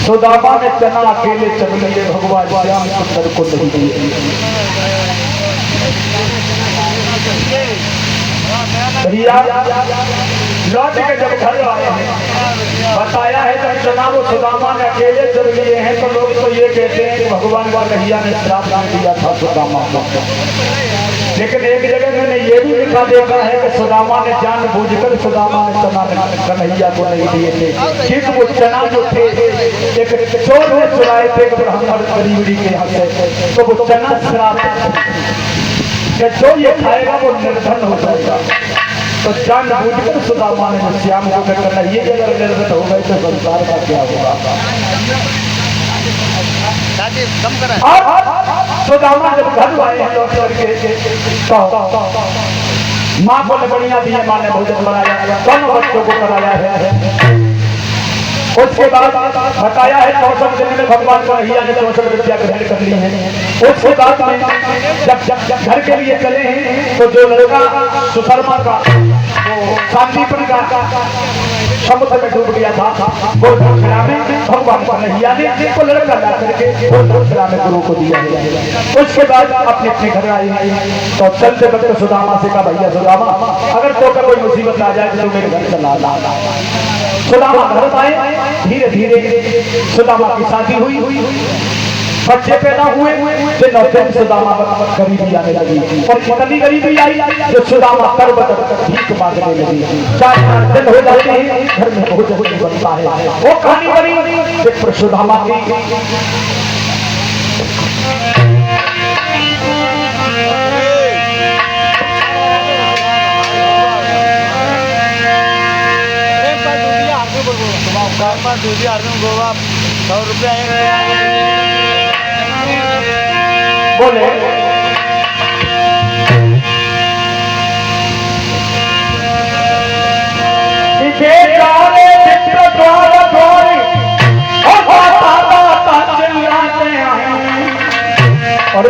सुदामा ने चना अकेले चल लिए, भगवान श्याम सुंदर को नहीं दिए। लौट के जब घर आए हैं, बताया है जब चना वो सुदामा ने अकेले चल लिए हैं तो लोग तो ये कहते हैं कि भगवान का कन्हैया ने श्राप दिया था सुदामा को। लेकिन एक जगह मैंने ये भी लिखा देखा है कि सुदामा ने जानबूझकर सुदामा ने चना कन्हैया को नहीं दिए थे, ठीक वो चना जो थे एक चोर ने चुराए थे ब्राह्मण गरीबी के यहाँ से, तो वो चना श्राप कि जो ये खाएगा वो निर्धन हो जाएगा। तो जानबूझकर सुदामा ने श्याम को कहकर ये अगर निर्धन हो गए तो संसार का क्या होगा। सुदामा जब घर आए हैं लौट करके माँ को लकड़ियां दी, माँ ने भोजन बनाया, दोनों बच्चों को कराया है। उसके बाद बताया है 64 दिन में भगवान कन्हैया ने 64 विद्या ग्रहण कर ली है। उसके बाद में जब घर के लिए चले हैं तो जो लड़का सुशर्मा का शांतिपुर का समुद्र में डूब गया था, वो दक्षिणा में भगवान कन्हैया ने वो लड़का ला करके वो दक्षिणा में गुरु को दिया है। उसके बाद अपने अपने घर आए तो चलते वक्त सुदामा से कहा, भैया सुदामा अगर तो कोई मुसीबत आ जाए तो मेरे घर चला ला। सुदामा घर आए, धीरे धीरे सुदामा की शादी हुई, बच्चे पैदा हुए, दिन और दिन सुदामा गरीबी आने लगी और इतनी गरीबी आई जो सुदामा कर भीख मांगने लगी। 4 दिन हो जाते हैं, घर में भोजन नहीं बनता है। वो कहानी बनी फिर सुदामा की। दूसरी आदमी गोवा 100 रुपया बोले और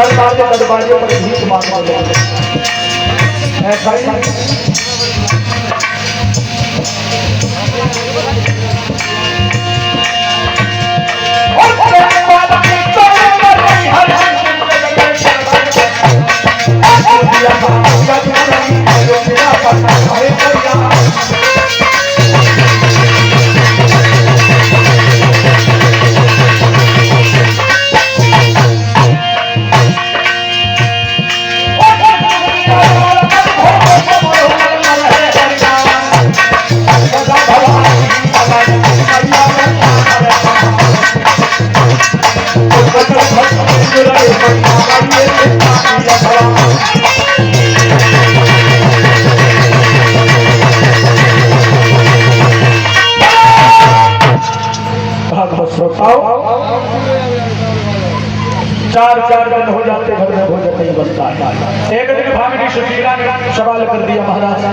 पर दरवाजे पर भीख मांगने लगे। ऐसा ही चार दिन हो जाते घर में भोजन नहीं बनता है। एक दिन भामिनी सुशीला ने सवाल कर दिया, महाराज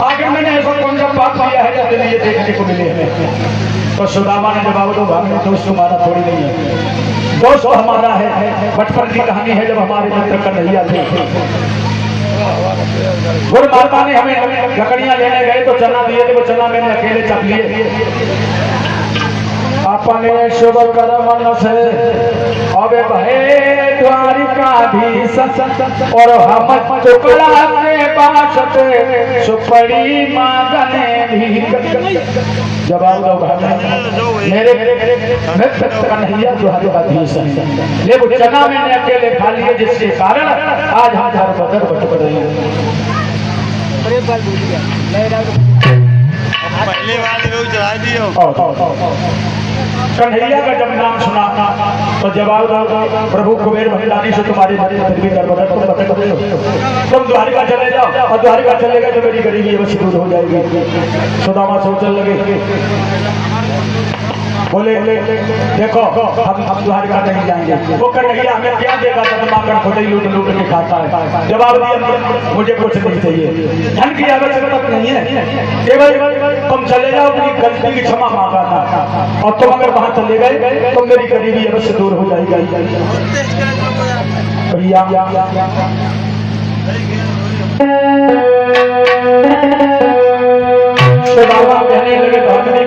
आखिर मैंने ऐसा कौन सा पाप किया है जिसके लिए देखने को मिले हमें। तो सुदामा ने जवाब दो, भामिनी दोस्त तुम्हारा थोड़ी नहीं है, दोस्त हमारा है, बचपन की कहानी है जब हमारे मित्र कन्हैया थे। गुरु माता ने हमें लकड़ियां लेने गए तो चना दिए थे, वो चना मैंने अकेले चख लिए। अपने शुभ कर्म से अब भय द्वारिकाधीश और हम टुकड़ा के बासत सुपड़ी मांगने भी। जवाब दो मेरे मित्र कन्हैया द्वारिकाधीश, ले वो चना मैंने अकेले खा लिए जिसके कारण आज हम घर बदर बच रहे हैं। पहले वाले लोग चढ़ा दिए। कन्हैया का जब नाम सुना तो जवाब प्रभु कुबेर महिलानी से तुम्हारी मदद पृथ्वी कर तुम द्वारिका चले जाओ, और द्वारिका चले गए तो मेरी गरीबी अवश्य दूर हो जाएगी। सुदामा सोचने लगे, बोले देखो हम द्वारिका नहीं जाएंगे। वो कन्हैया हमें क्या देगा जब माकर खोटे लूट लूट के खाता है। जवाब दिया मुझे कुछ नहीं चाहिए, धन की आवश्यकता नहीं है, केवल तुम चले जाओ, अपनी गलती की क्षमा मांगा था, और तुम अगर वहां चले गए तो मेरी गरीबी अवश्य दूर हो जाएगी। भैया सुदामा कहने लगे तो हमने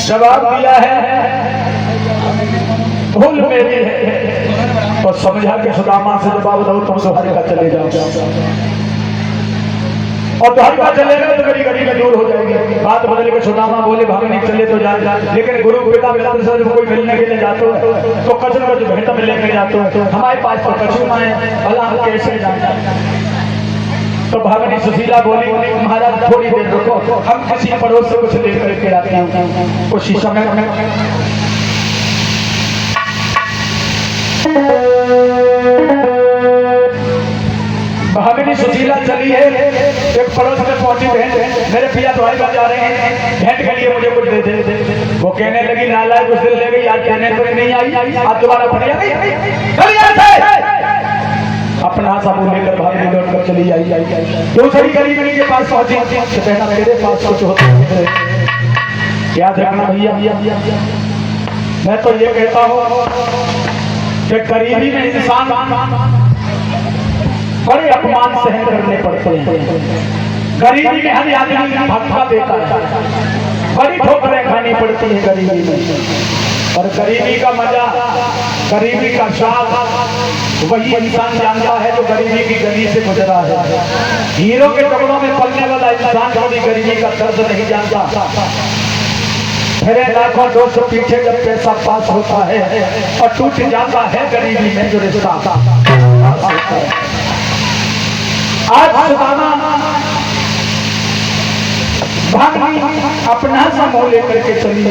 जवाब दिया है भूल मेरी है, और समझा के सुदामा से जवाब दो तुम द्वारिका चले जाओ, और द्वारिका चले गए तो मेरी गरीबी दूर हो जाएगी। बात बदल के सुदामा बोले भागने चले तो जाए, लेकिन गुरु पिता मित्र से कोई मिलने के लिए जाते हो तो कचन का जो भेंट में लेके जाते हो, हमारे पास तो कछु माए भला हम कैसे जाए। तो भागनी सुशीला बोली महाराज थोड़ी देर रुको, हम किसी पड़ोस से कुछ लेकर के आते हैं। उसी समय भागनी सुशीला चली है, एक पड़ोस में पहुंची बहन, मेरे पिया द्वारिका जा रहे हैं, भेंट के लिए मुझे कुछ दे दे। वो कहने लगी नालायक कुछ दिन ले गई, आज कहने तो नहीं आई, आज दोबारा बढ़िया अपना साबुन लेकर भागनी लौट कर चली आई। दूसरी गरीबी के पास पहुंची तो कहना मेरे पास कुछ होता है, क्या देखना भैया। मैं तो ये कहता हूँ कि गरीबी में इंसान बड़े अपमान सहन करने पड़ते हैं। गरीबी में हर आदमी धक्का देता है, बड़ी ठोकरें खानी पड़ती है गरीबी में। और गरीबी का मजा, गरीबी का स्वाद वही इंसान जानता है जो गरीबी की गली से गुजरा है। हीरो के टुकड़ों में पलने वाला इंसान कभी गरीबी का दर्द नहीं जानता। फिर लाखों दोस्त पीछे जब पैसा पास होता है और टूट जाता है गरीबी में जो रिश्ता। आज सुदामा भागनी अपना समूह लेकर के चली।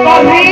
कभी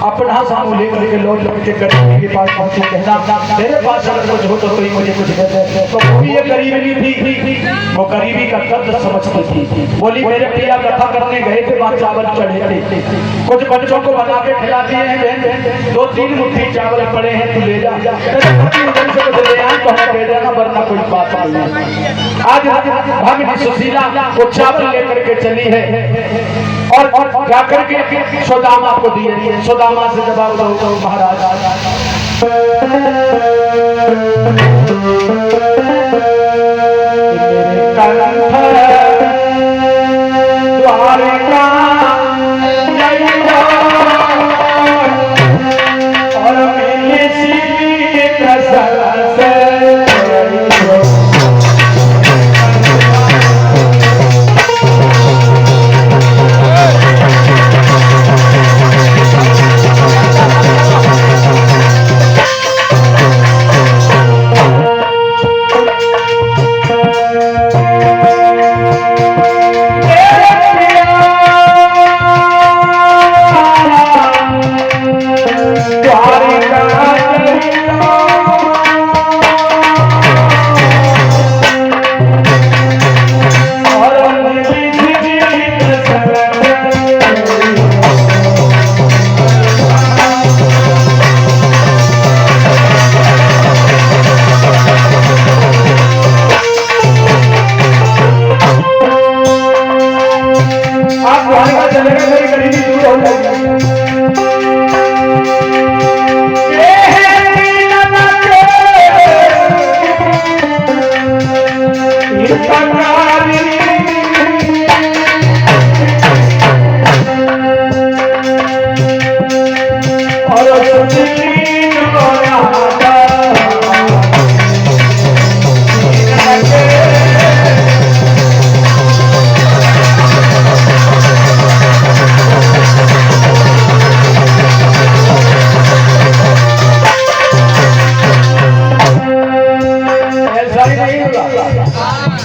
अपना समूह लेकर के लौट के गरीब के पास पहुंचे। कहना तेरे पास अगर कुछ हो तो कोई मुझे कुछ दे दे। तो वो ये गरीबी थी, वो गरीबी का दर्द समझती थी। बोली मेरे पिया कथा करने गए थे, वहाँ चावल चढ़े थे, कुछ बच्चों को बना के खिला दिए हैं, 2-3 मुट्ठी चावल पड़े हैं, तू ले जा। दे देना वरना कोई बात नहीं। आज भागनी सुशीला वो चावल लेकर के चली है और क्या करके सुदामा को दिए। सुदामा से जवाब दो महाराज। द्वारिका और मिली सीधी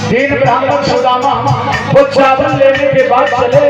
दीन ब्राह्मण सुदामा वो चावल लेने के बाद चले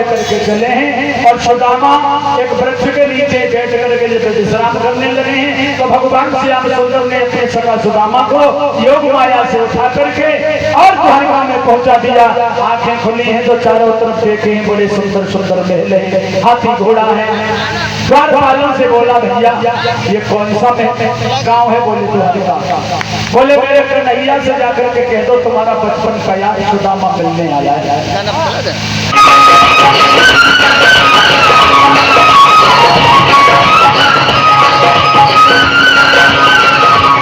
लेकर के चले हैं और सुदामा एक वृक्ष के नीचे बैठ करके जब विश्राम करने लगे हैं तो भगवान श्याम सुंदर ने अपने सखा सुदामा को योग माया से उठा करके और द्वारका में पहुंचा दिया। आंखें खुली हैं तो चारों तरफ देखे हैं बड़े सुंदर सुंदर महल है, हाथी घोड़ा है। द्वारपालों से बोला भैया ये कौन सा गाँव है? बोले द्वारका। बोले मेरे कन्हैया से जाकर के कह दो तुम्हारा बचपन का याद सुदामा मिलने आया है।